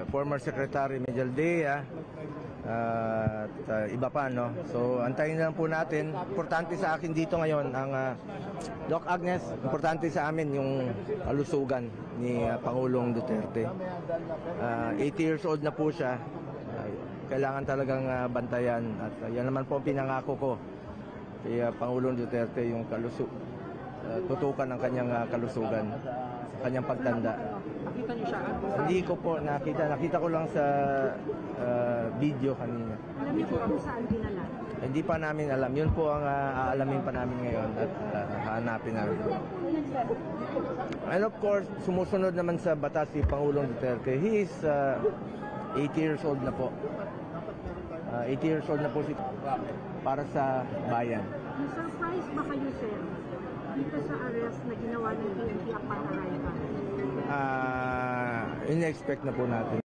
former Secretary Mejaldea, at iba pa, no? So, antayin lang po natin. Importante sa akin dito ngayon, ang Doc Agnes, importante sa amin yung kalusugan ni Pangulong Duterte. 80 years old na po siya. Kailangan talagang bantayan. At yan naman po pinangako ko kay Pangulong Duterte, yung tutukan ng kanyang kalusugan, sa kanyang pagtanda. Nakita niyo siya? Hindi ko po nakita. Nakita ko lang sa video kanina. Alam niyo po kung saan dinala? Hindi pa namin alam. Yun po ang aalamin pa namin ngayon at hahanapin namin. And of course, sumusunod naman sa batas si Pangulong Duterte. He is 80 years old na po. 80 years old na po para sa bayan. Surprise ba kayo, sir, dito sa arrest na ginawa ng PNP upon arrival? In-expect na po natin.